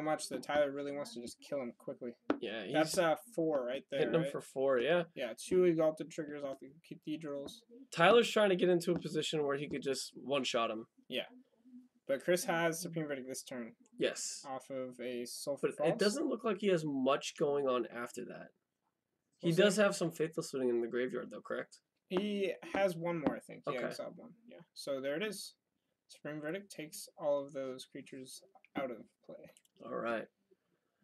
much that Tyler really wants to just kill him quickly. Yeah, that's 4 right there. Hitting him for 4, yeah. Yeah, 2 exalted triggers off the cathedrals. Tyler's trying to get into a position where he could just one-shot him. Yeah. But Chris has Supreme Verdict this turn. Yes. Off of a Sulfur But Falls. it doesn't look like he has much going on after that. He does have some Faithless Looting in the graveyard, though, correct? He has one more, I think. Okay. Yeah, exiled one. Yeah. So there it is. Supreme Verdict takes all of those creatures out of play. All right.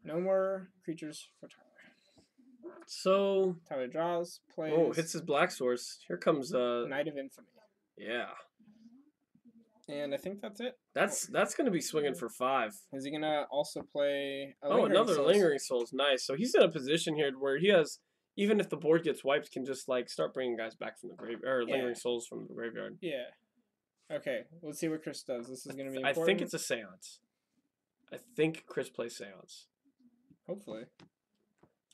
No more creatures for Tyler. So... Tyler draws, plays... Oh, hits his Black Source. Here comes... Knight of Infamy. Yeah. And I think that's it. That's going to be swinging for 5. Is he going to also play... Another Lingering Souls. Nice. So he's in a position here where he has... Even if the board gets wiped, can just like start bringing guys back from the graveyard, or Lingering Souls from the graveyard. Yeah. Okay, let's see what Chris does. This is going to be important. I think it's a Seance. I think Chris plays Seance. Hopefully.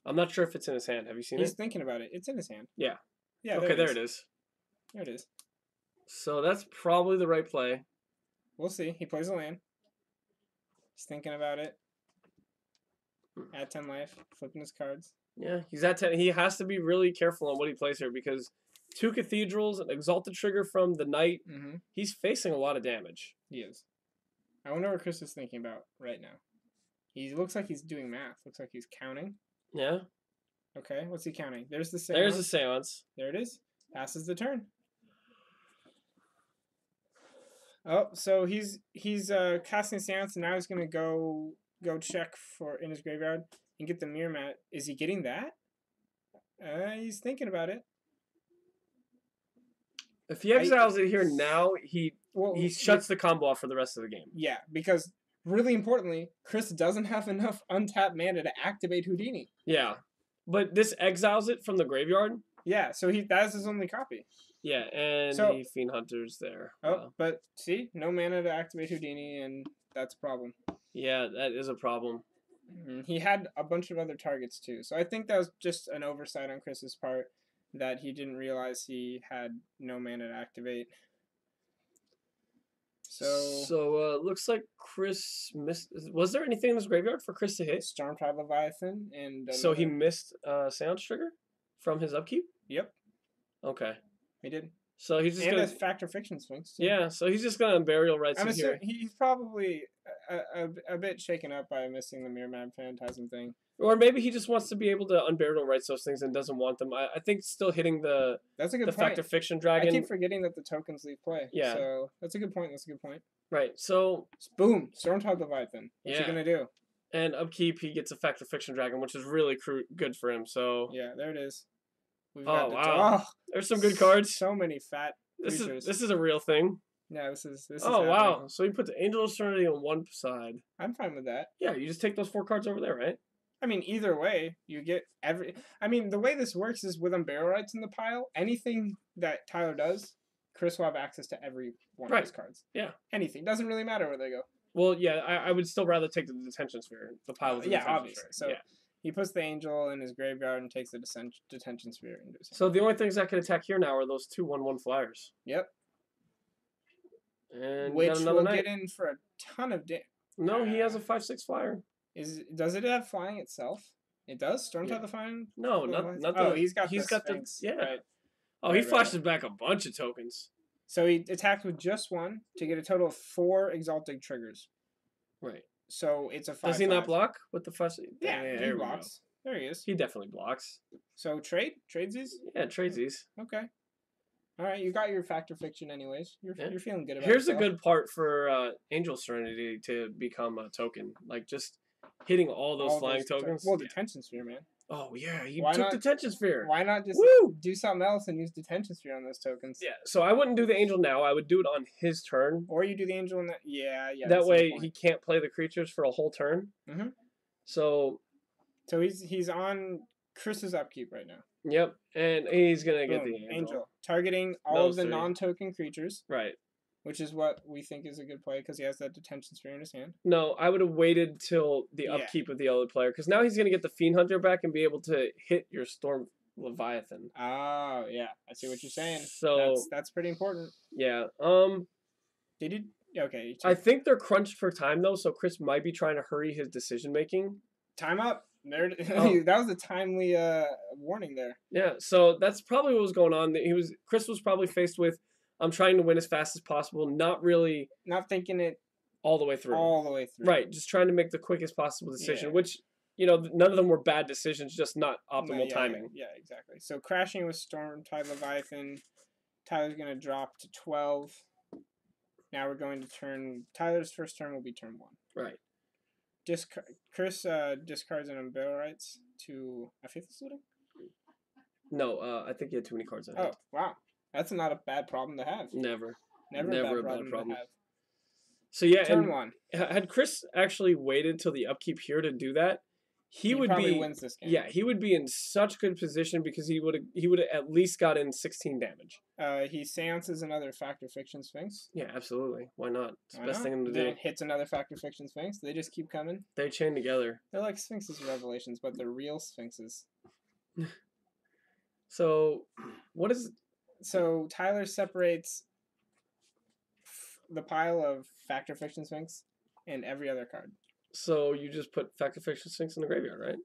I'm not sure if it's in his hand. Have you seen it? He's thinking about it. It's in his hand. Yeah. Yeah. Okay, there it is. There it is. So that's probably the right play. We'll see. He plays a land. He's thinking about it. At 10 life, flipping his cards. Yeah, he's at 10. He has to be really careful on what he plays here because 2 Cathedrals, an Exalted Trigger from the Knight. Mm-hmm. He's facing a lot of damage. He is. I wonder what Chris is thinking about right now. He looks like he's doing math. Looks like he's counting. Yeah. Okay, what's he counting? There's the Seance. There's the Seance. There it is. Passes the turn. Oh, so he's casting Seance, and now he's gonna go check for in his graveyard and get the Mirror Mat. Is he getting that? He's thinking about it. If he exiles it here now, he shuts the combo off for the rest of the game. Yeah, because really importantly, Chris doesn't have enough untapped mana to activate Houdini. Yeah, but this exiles it from the graveyard. Yeah, so that is his only copy. Yeah, and the Fiend Hunter's there. Oh, but see, no mana to activate Houdini, and that's a problem. Yeah, that is a problem. He had a bunch of other targets too, so I think that was just an oversight on Chris's part that he didn't realize he had no mana to activate. So looks like Chris missed. Was there anything in his graveyard for Chris to hit? Stormtide Leviathan and so he missed Seance Trigger from his upkeep. Yep. Okay. He did. So he's just gonna Factor Fiction swings. Too. Yeah. So he's just gonna Burial Rites I'm here. He's probably a bit shaken up by missing the Mirror Map Phantasm thing. Or maybe he just wants to be able to Unburial Rites those things and doesn't want them. I think still hitting the Factor Fiction Dragon. I keep forgetting that the tokens leave play. Yeah. So that's a good point. Right. So boom, Stormtide Leviathan. What's he gonna do? And upkeep, he gets a Factor Fiction Dragon, which is really good for him. So yeah, there it is. Wow. There's some good cards. So many fat creatures. This is a real thing. Yeah, this is wow. So you put the Angel of Serenity on one side. I'm fine with that. Yeah, you just take those 4 cards over there, right? I mean, either way, you get the way this works is with Unburial Rites in the pile, anything that Tyler does, Chris will have access to every one of his cards. Yeah. Anything. Doesn't really matter where they go. Well, yeah, I would still rather take the Detention Sphere. The pile of the Detention obviously. Sphere. So he puts the Angel in his graveyard and takes the Detention Sphere into his hand. So the only things that can attack here now are those 2 1/1 flyers. Yep. And which will get in for a ton of damage. No, he has a 5/6 flyer. Does it have flying itself? It does? Stormtide the Flying? No, not the... Oh, he's got the... Yeah. Right. Oh, he flashes back a bunch of tokens. So he attacked with just 1 to get a total of 4 Exalted triggers. Right. So it's a 5/5. Does he not block with the fuss? Yeah, he blocks. There he is. He definitely blocks. So tradesies? Yeah, tradesies. Okay. All right, you got your Factor Fiction anyways. You're feeling good about it. Here's a good part for Angel Serenity to become a token. Like, just hitting all those flying tokens. Well, Detention Sphere, man. Oh, yeah, he took Detention Sphere. Why not just do something else and use Detention Sphere on those tokens? Yeah, so I wouldn't do the Angel now. I would do it on his turn. Or you do the Angel in that. Yeah. That way he can't play the creatures for a whole turn. Mm-hmm. So he's on Chris's upkeep right now. Yep, and he's going to get the Angel. Targeting all of the non-token creatures. Right. Which is what we think is a good play because he has that Detention Sphere in his hand. No, I would have waited till the upkeep of the other player because now he's going to get the Fiend Hunter back and be able to hit your Storm Leviathan. Oh, yeah. I see what you're saying. So that's pretty important. Yeah. Did you? Okay. I think they're crunched for time though, so Chris might be trying to hurry his decision making. Time up. There. That was a timely warning there. Yeah. So that's probably what was going on. Chris was probably faced with, I'm trying to win as fast as possible, not thinking it all the way through. Right, just trying to make the quickest possible decision, which, none of them were bad decisions, just not optimal timing. Yeah, exactly. So crashing with Stormtide Leviathan, Tyler's going to drop to 12. Now we're going to Tyler's first turn will be turn 1. Right. Chris discards an Unbearable Rights to a Faithless Looting? No, I think he had too many cards in hand. Oh, wow. That's not a bad problem to have. Never a bad problem to have. So yeah, turn 1. Had Chris actually waited till the upkeep here to do that, he would probably wins this game. Yeah, he would be in such good position because he would have at least got in 16 damage. He seances another Factor Fiction Sphinx. Yeah, absolutely. Why not? It's the best thing to do. Then hits another Factor Fiction Sphinx. They just keep coming. They chain together. They're like Sphinxes Revelations, but they're real Sphinxes. So, what is... So Tyler separates the pile of Factor Fiction Sphinx and every other card. So you just put Factor Fiction Sphinx in the graveyard, right?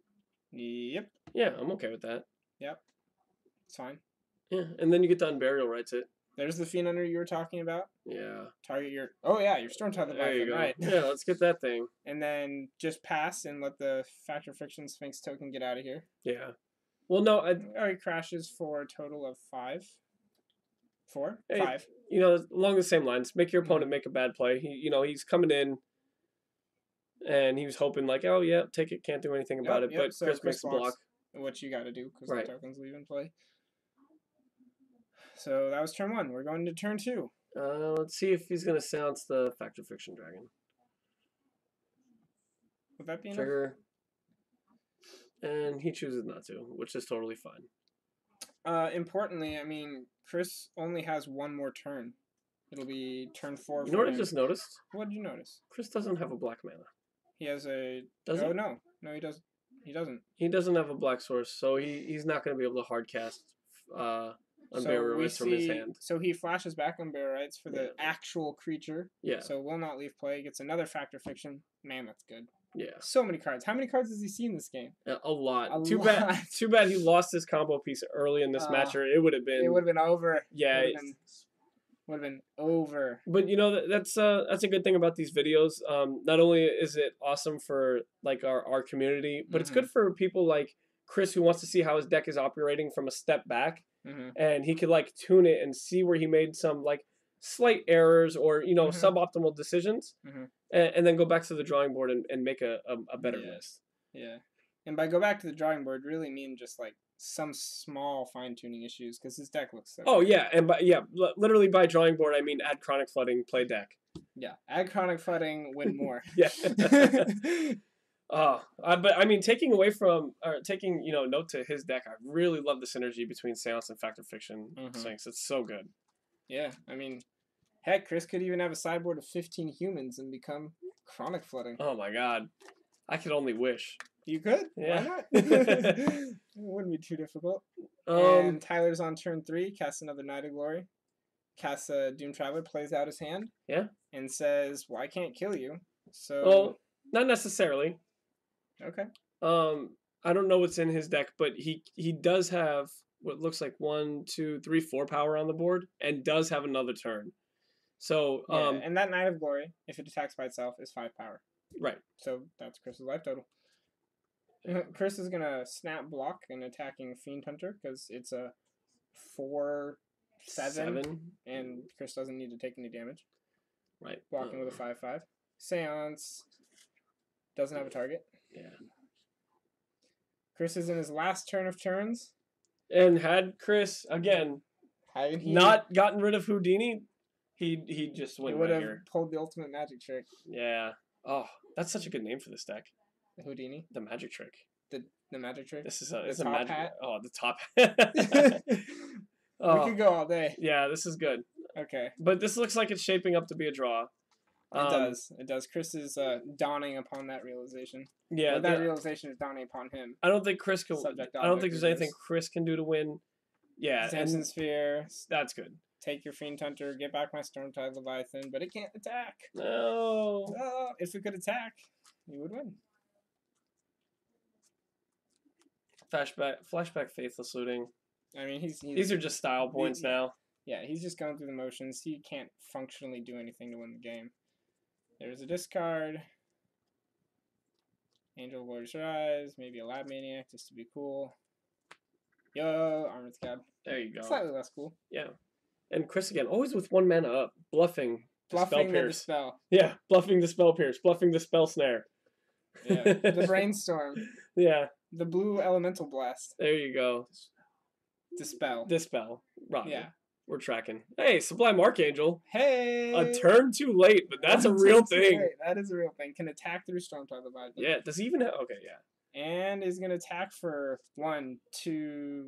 Yep. Yeah, I'm okay with that. Yep. It's fine. Yeah, and then you get to Unburial Rights it. There's the Fiend Hunter you were talking about. Yeah. Target your... Oh, yeah, your Stormtide Leviathan. There you go. Right. Yeah, let's get that thing. And then just pass and let the Factor Fiction Sphinx token get out of here. Yeah. Well, no, he crashes for a total of 5. 4? Hey, 5. Along the same lines. Make your opponent make a bad play. He's coming in, and he was hoping like, oh yeah, take it, can't do anything about it. But so Chris makes the block. What you got to do because the tokens leave in play. So that was turn 1. We're going to turn 2. Let's see if he's gonna silence the Factor Fiction Dragon. Would that be trigger? And he chooses not to, which is totally fine. Importantly, I mean, Chris only has one more turn. It'll be turn 4. You know what I just noticed? What did you notice? Chris doesn't have a black mana. He has a... Does he? Oh, no. No, he doesn't. He doesn't. He doesn't have a black source, so he's not going to be able to hard cast Unburial Rights from his hand. So he flashes back Unburial Rights for the actual creature. Yeah. So will not leave play. Gets another Factor Fiction. Man, that's good. Yeah. So many cards. How many cards does he see in this game? A lot. Too bad he lost his combo piece early in this match, or it would have been... It would have been over. Yeah. Would have been over. But that's a good thing about these videos. Not only is it awesome for like our community, but it's good for people like Chris who wants to see how his deck is operating from a step back, and he could like tune it and see where he made some like slight errors or suboptimal decisions, and then go back to the drawing board and make a better list. Yeah, and by go back to the drawing board, really mean just like some small fine-tuning issues because his deck looks so good. Yeah, and literally by drawing board I mean add Chronic Flooding, play deck. Yeah, add Chronic Flooding, win more. Yeah. But I mean, taking note to his deck, I really love the synergy between Seance and Factor Fiction Sphinx. It's so good. Yeah, I mean, heck, Chris could even have a sideboard of 15 humans and become Chronic Flooding. Oh my god, I could only wish. You could? Yeah. Why not? It wouldn't be too difficult. And Tyler's on turn 3, casts another Night of Glory. Casts a Doom Traveler, plays out his hand. Yeah. And says, well, I can't kill you. So. Well, not necessarily. Okay. I don't know what's in his deck, but he does have what looks like 1, 2, 3, 4 power on the board, and does have another turn. So and that Night of Glory, if it attacks by itself, is 5 power. Right. So that's Chris's life total. Chris is gonna snap block an attacking Fiend Hunter because it's a 4/7, and Chris doesn't need to take any damage. Right. Blocking with a 5/5. Seance doesn't have a target. Yeah. Chris is in his last turn of turns. And had Chris, again, not gotten rid of Houdini, he just went right here. He would have pulled the ultimate magic trick. Yeah. Oh, that's such a good name for this deck. The Houdini? The magic trick. The magic trick? This is the top hat? Oh, the top hat. We could go all day. Yeah, this is good. Okay. But this looks like it's shaping up to be a draw. It does. It does. Chris is dawning upon that realization. Yeah. Or that realization is dawning upon him. I don't think Chris can... I don't think there's anything Chris can do to win. Yeah. Samson Sphere. That's good. Take your Fiend Hunter, get back my Stormtide Leviathan, but it can't attack. No. If it could attack, you would win. Flashback Faithless Looting. I mean, these are just style points now. Yeah, he's just going through the motions. He can't functionally do anything to win the game. There's a discard. Angel of Glorious Rise, maybe a Lab Maniac just to be cool. Yo, Armored Scab. There you go. Slightly less cool. Yeah. And Chris again, always with 1 mana up, bluffing the Spell Pierce. Dispel. Yeah, bluffing the Spell Pierce, bluffing the Spell Snare. Yeah, the Brainstorm. Yeah. The Blue Elemental Blast. There you go. Dispel. Roger. Yeah. We're tracking. Hey, Sublime Archangel. Hey! A turn too late, but that's a real thing. That is a real thing. Can attack through Stormtide Leviathan. Yeah, does he even have... Okay, yeah. And is going to attack for 1, 2,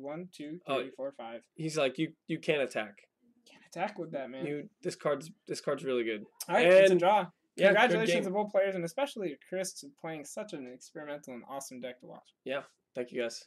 3, 4, 5. He's like, you can't attack. Can't attack with that, man. This card's really good. All right, it's a draw. Yeah, congratulations to both players, and especially Chris playing such an experimental and awesome deck to watch. Yeah, thank you guys.